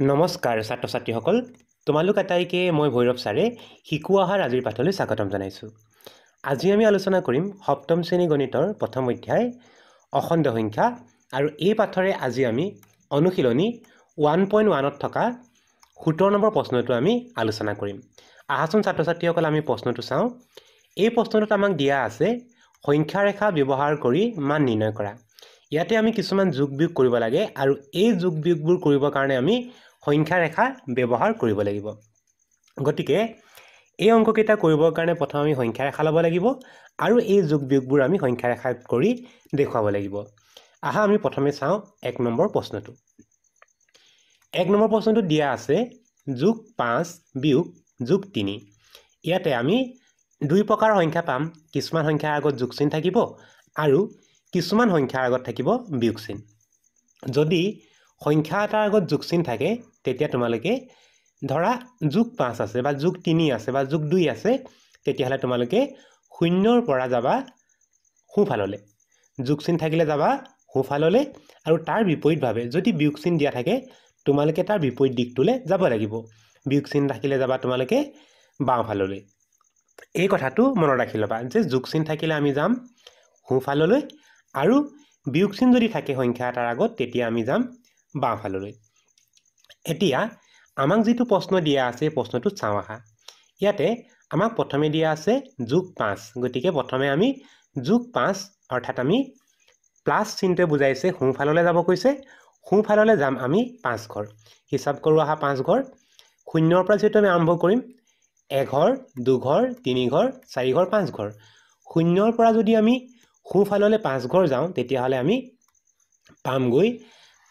নমস্কাৰ ছাত্ৰ ছাত্ৰীসকল, তোমালোক আটাইকে মই ভৈৰৱ ছাৰে শিকোৱা অহাৰ আজিৰ পাঠলৈ স্বাগতম জনাইছোঁ। আজি আমি আলোচনা কৰিম সপ্তম শ্ৰেণী গণিতৰ প্ৰথম অধ্যায় অখণ্ড সংখ্যা, আৰু এই পাঠৰে আজি আমি অনুশীলনী 1.1ত থকা 17 নম্বৰ প্ৰশ্নটো আমি আলোচনা কৰিম। আহাচোন ছাত্ৰ ছাত্ৰীসকল, আমি প্ৰশ্নটো চাওঁ। এই প্ৰশ্নটোত আমাক দিয়া আছে সংখ্যা ৰেখা ব্যৱহাৰ কৰি মান নিৰ্ণয় কৰা। ইয়াতে আমি কিছুমান যোগ বিয়োগ কৰিব লাগে, আৰু এই যোগ বিয়োগবোৰ কৰিবৰ কাৰণে আমি সংখ্যা ৰেখা ব্যৱহাৰ কৰিব লাগিব। গতিকে এই অংককেইটা কৰিবৰ কাৰণে প্ৰথম আমি সংখ্যা ৰেখা ল'ব লাগিব, আৰু এই যোগ বিয়োগবোৰ আমি সংখ্যা ৰেখা কৰি দেখুৱাব লাগিব। আহা আমি প্ৰথমে চাওঁ 1 নম্বৰ প্ৰশ্নটো। 1 নম্বৰ প্ৰশ্নটো দিয়া আছে যোগ 5 বিয়োগ যোগ 3। ইয়াতে আমি দুই প্ৰকাৰৰ সংখ্যা পাম। কিছুমান সংখ্যাৰ আগত যোগ চিন থাকিব আৰু কিছুমান সংখ্যাৰ আগত থাকিব বিয়োগ চিন। যদি সংখ্যা এটাৰ আগত যোগ চিন থাকে তেতিয়া তোমালোকে ধৰা যোগ 5 আছে বা যোগ 3 আছে বা যোগ 2 আছে, তেতিয়াহ'লে তোমালোকে 0ৰ পৰা যাবা সোঁফাললৈ। যোগ চিন থাকিলে যাবা সোঁফাললৈ, আৰু তাৰ বিপৰীতভাৱে যদি বিয়োগ চিন দিয়া থাকে তোমালোকে তাৰ বিপৰীত দিশটোলৈ যাব লাগিব। বিয়োগ চিন থাকিলে যাবা তোমালোকে বাওঁফাললৈ। এই কথাটো মনত ৰাখি ল'বা যে যোগ চিন থাকিলে আমি যাম সোঁফাললৈ, আৰু বিয়োগ চিন যদি থাকে সংখ্যা এটাৰ আগত তেতিয়া আমি যাম বাওঁফাললৈ। এতিয়া আমাক যিটো প্ৰশ্ন দিয়া আছে এই প্ৰশ্নটো চাওঁ আহা। ইয়াতে আমাক প্ৰথমে দিয়া আছে যোগ 5, গতিকে প্ৰথমে আমি যোগ 5 অৰ্থাৎ আমি প্লাছ চিনটোৱে বুজাইছে সোঁফাললৈ যাব কৈছে। সোঁফাললৈ যাম আমি 5 ঘৰ। হিচাপ কৰোঁ আহা 5 ঘৰ। 0ৰ পৰা যিহেতু আমি আৰম্ভ কৰিম, 1 ঘৰ 2 ঘৰ 3 ঘৰ 4 ঘৰ 5 ঘৰ। 0ৰ পৰা যদি আমি সোঁফাললৈ 5 ঘৰ যাওঁ তেতিয়াহ'লে আমি পামগৈ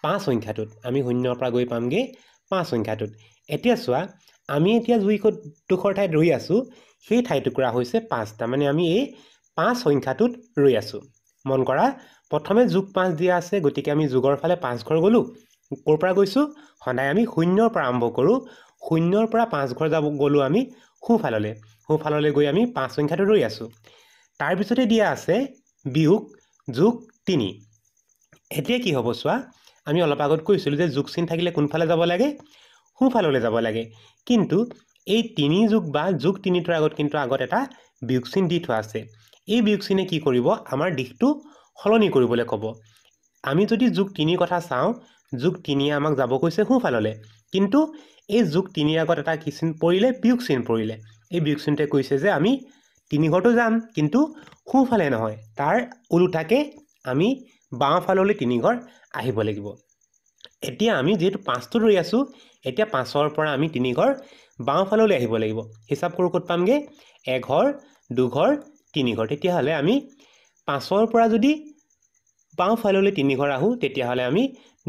5 সংখ্যাটোত। আমি 0ৰ পৰা গৈ পামগৈ 5 সংখ্যাটোত। এতিয়া চোৱা, আমি এতিয়া যিডোখৰ ঠাইত ৰৈ আছোঁ সেই ঠাইটুকুৰা হৈছে 5। তাৰমানে আমি এই 5 সংখ্যাটোত ৰৈ আছোঁ। মন কৰা, প্ৰথমে যোগ 5 দিয়া আছে, গতিকে আমি যোগৰ ফালে 5 ঘৰ গ'লোঁ। ক'ৰ পৰা গৈছোঁ? সদায় আমি 0ৰ পৰা আৰম্ভ কৰোঁ। 0ৰ পৰা 5 ঘৰ গ'লোঁ আমি সোঁফাললৈ। সোঁফাললৈ গৈ আমি 5 সংখ্যাটোত ৰৈ আছোঁ। তাৰপিছতে দিয়া আছে বিয়োগ যোগ 3। এতিয়া কি হ'ব চোৱা, আমি অলপ আগত কৈছিলোঁ যে যোগ চিন থাকিলে কোনফালে যাব লাগে? সোঁফাললৈ যাব লাগে। কিন্তু এই 3 যোগ বা যোগ 3টোৰ আগত কিন্তু এটা বিয়োগ চিন দি থোৱা আছে। এই বিয়োগ চিনে কি কৰিব? আমাৰ দিশটো সলনি কৰিবলৈ ক'ব। আমি যদি যোগ 3ৰ কথা চাওঁ, যোগ 3 আমাক যাব কৈছে সোঁফাললৈ, কিন্তু এই যোগ 3ৰ আগত এটা কি চিন পৰিলে? বিয়োগ চিন পৰিলে। এই বিয়োগ চিনটোৱে কৈছে যে আমি 3 ঘৰটো যাম, কিন্তু সোঁফালে নহয়, তাৰ ওলোটাকে আমি বাওঁফাললৈ 3 ঘৰ আহিব লাগিব। এতিয়া আমি যিহেতু 5টোত ৰৈ আছোঁ, এতিয়া 5ৰ পৰা আমি 3 ঘৰ বাওঁফাললৈ আহিব লাগিব। হিচাপ কৰোঁ ক'ত পামগৈ? 1 ঘৰ 2 ঘৰ 3 ঘৰ। তেতিয়াহ'লে আমি 5ৰ পৰা যদি বাওঁফাললৈ 3 ঘৰ আহোঁ তেতিয়াহ'লে আমি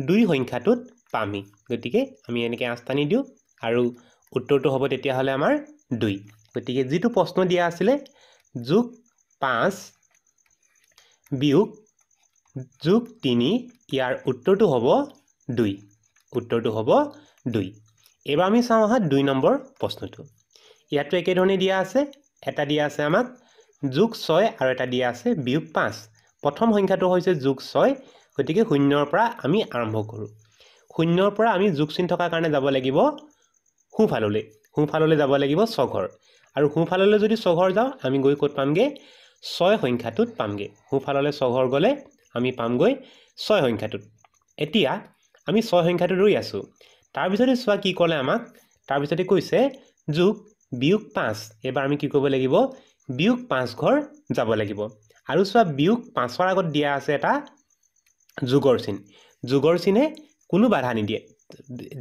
2 সংখ্যাটোত পামহি। গতিকে আমি এনেকৈ আঁচ টানি দিওঁ, আৰু উত্তৰটো হ'ব তেতিয়াহ'লে আমাৰ 2। গতিকে যিটো প্ৰশ্ন দিয়া আছিলে যোগ 5 বিয়োগ যোগ 3, ইয়াৰ উত্তৰটো হ'ব 2। উত্তৰটো হ'ব 2। এইবাৰ আমি চাওঁ আহা 2 নম্বৰ প্ৰশ্নটো। ইয়াতো একেধৰণে দিয়া আছে। এটা দিয়া আছে আমাক যোগ 6 আৰু এটা দিয়া আছে বিয়োগ 5। প্ৰথম সংখ্যাটো হৈছে যোগ 6, গতিকে 0ৰ পৰা আমি আৰম্ভ কৰোঁ। 0ৰ পৰা আমি যোগ চিন থকাৰ কাৰণে যাব লাগিব সোঁফাললৈ। সোঁফাললৈ যাব লাগিব 6 ঘৰ, আৰু সোঁফাললৈ যদি 6 ঘৰ যাওঁ আমি গৈ ক'ত পামগৈ? 6 সংখ্যাটোত পামগৈ। সোঁফাললৈ 6 ঘৰ গ'লে আমি পামগৈ 6 সংখ্যাটোত। এতিয়া আমি 6 সংখ্যাটোত ৰৈ আছোঁ। তাৰপিছতে চোৱা কি ক'লে আমাক। তাৰপিছতে কৈছে যোগ বিয়োগ 5। এইবাৰ আমি কি কৰিব লাগিব? বিয়োগ 5 ঘৰ যাব লাগিব। আৰু চোৱা, বিয়োগ 5ৰ আগত দিয়া আছে এটা যোগৰ চিন। যোগৰ চিনে কোনো বাধা নিদিয়ে।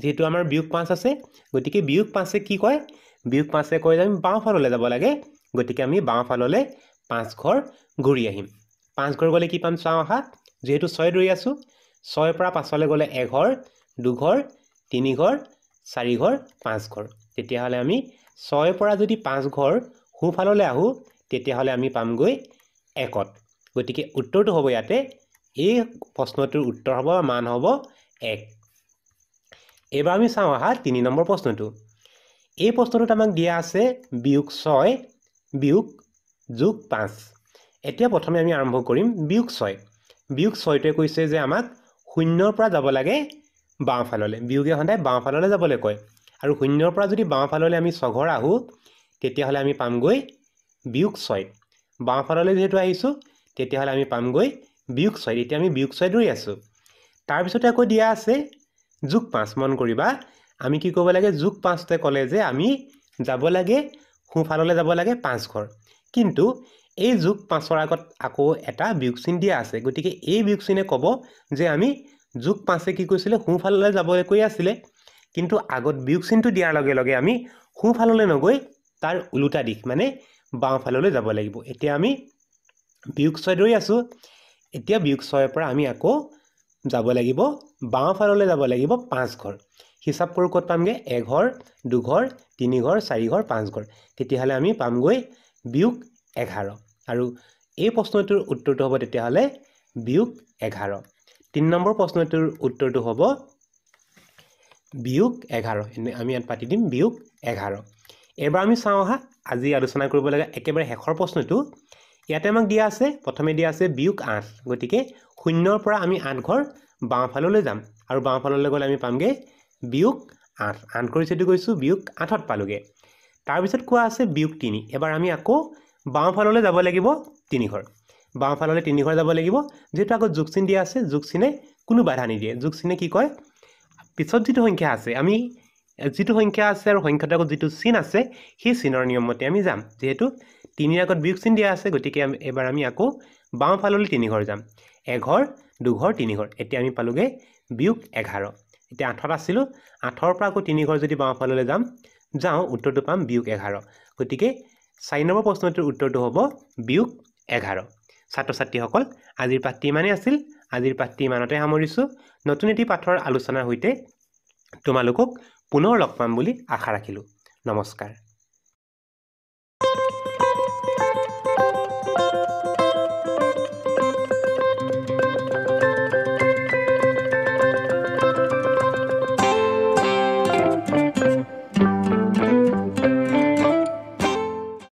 যিহেতু আমাৰ বিয়োগ 5 আছে, গতিকে বিয়োগ 5এ কি কয়? বিয়োগ 5এ কয় যে আমি বাওঁফাললৈ যাব লাগে। গতিকে আমি বাওঁফাললৈ 5 ঘৰ ঘূৰি আহিম। 5 ঘৰ গ'লে কি পাম চাওঁ আহা। যিহেতু 6ত ৰৈ আছোঁ, 6ৰ পৰা 5লৈ গ'লে 1 ঘৰ 2 ঘৰ 3 ঘৰ 4 ঘৰ 5 ঘৰ। তেতিয়াহ'লে আমি 6ৰ পৰা যদি 5 ঘৰ সোঁফাললৈ আহোঁ তেতিয়াহ'লে আমি পামগৈ 1ত। গতিকে উত্তৰটো হ'ব ইয়াতে, এই প্ৰশ্নটোৰ উত্তৰ হ'ব বা মান হ'ব 1। এইবাৰ আমি চাওঁ আহা 3 নম্বৰ প্ৰশ্নটো। এই প্ৰশ্নটোত আমাক দিয়া আছে বিয়োগ 6 বিয়োগ যোগ 5। এতিয়া প্ৰথমে আমি আৰম্ভ কৰিম বিয়োগ 6। বিয়োগ 6টোৱে কৈছে যে আমাক 0ৰ পৰা যাব লাগে বাওঁফাললৈ বিয়োগে সদায় বাওঁফাললৈ যাবলৈ কয় আৰু শূন্যৰ পৰা যদি বাওঁফাললৈ আমি ছঘৰ আহোঁ তেতিয়াহ'লে আমি পামগৈ বিয়োগ 6 বাওঁফাললৈ যেহেতু আহিছোঁ তেতিয়াহ'লে আমি পামগৈ বিয়োগ 6 এতিয়া আমি বিয়োগ 6 ধৰি আছোঁ তাৰপিছতে আকৌ দিয়া আছে যোগ 5 মন কৰিবা আমি কি কৰিব লাগে যোগ 5তে ক'লে যে আমি যাব লাগে সোঁফাললৈ যাব লাগে 5 ঘৰ কিন্তু এই যোগ 5ৰ আগত আকৌ এটা বিয়োগ চিন দিয়া আছে গতিকে এই বিয়োগ চিনে ক'ব যে আমি যোগ 5এ কি কৈছিলে সোঁফাললৈ যাবলৈ কৈ আছিলে কিন্তু আগত বিয়োগ চিনটো দিয়াৰ লগে লগে আমি সোঁফাললৈ নগৈ তাৰ উলোটা দিশ মানে বাওঁফাললৈ যাব লাগিব এতিয়া আমি বিয়োগ 6 ধৰি আছোঁ এতিয়া বিয়োগ 6ৰ পৰা আমি আকৌ যাব লাগিব বাওঁফাললৈ যাব লাগিব 5 ঘৰ হিচাপ কৰোঁ ক'ত পামগৈ এঘৰ দুঘৰ তিনিঘৰ চাৰিঘৰ 5 ঘৰ তেতিয়াহ'লে আমি পামগৈ বিয়োগ 11 আৰু এই প্ৰশ্নটোৰ উত্তৰটো হ'ব তেতিয়াহ'লে বিয়োগ 11 3 নম্বৰ প্ৰশ্নটোৰ উত্তৰটো হ'ব বিয়োগ 11 আমি ইয়াত পাতি দিম বিয়োগ 11 এবাৰ আমি চাওঁ আহা আজি আলোচনা কৰিব লগা একেবাৰে শেষৰ প্ৰশ্নটো ইয়াতে আমাক দিয়া আছে প্ৰথমে দিয়া আছে বিয়োগ 8 গতিকে শূন্যৰ পৰা আমি 8 ঘৰ বাওঁফাললৈ যাম আৰু বাওঁফাললৈ গ'লে আমি পামগৈ বিয়োগ 8 কৰি যেটো গৈছোঁ বিয়োগ 8ত পালোগৈ তাৰপিছত কোৱা আছে বিয়োগ 3 এবাৰ আমি আকৌ বাওঁফাললৈ যাব লাগিব 3 ঘৰ বাওঁফাললৈ 3 ঘৰ যাব লাগিব যেহেতু আকৌ যোগ চিন দিয়া আছে যোগ চিনে কোনো বাধা নিদিয়ে যোগ চিনে কি কয় পিছত যিটো সংখ্যা আছে আমি যিটো সংখ্যা আছে আৰু সংখ্যাটোৰ আগত যিটো চিন আছে সেই চিনৰ নিয়ম মতে আমি যাম যেহেতু 3ৰ আগত বিয়োগ চিন দিয়া আছে গতিকে এবাৰ আমি আকৌ বাওঁফাললৈ 3 ঘৰ যাম এঘৰ দুঘৰ 3 ঘৰ এতিয়া আমি পালোগৈ বিয়োগ 11 এতিয়া 8ত আছিলোঁ 8ৰ পৰা আকৌ 3 ঘৰ যদি বাওঁফাললৈ যাওঁ উত্তৰটো পাম বিয়োগ 11 গতিকে 4 নম্বৰ প্ৰশ্নটোৰ উত্তৰটো হ'ব বিয়োগ 11 ছাত্ৰ ছাত্ৰীসকল আজিৰ পাঠটি ইমানেই আছিল আজিৰ পাঠটি ইমানতে সামৰিছোঁ নতুন এটি পাঠৰ আলোচনাৰ সৈতে তোমালোকক পুনৰ লগ পাম বুলি আশা ৰাখিলোঁ নমস্কাৰ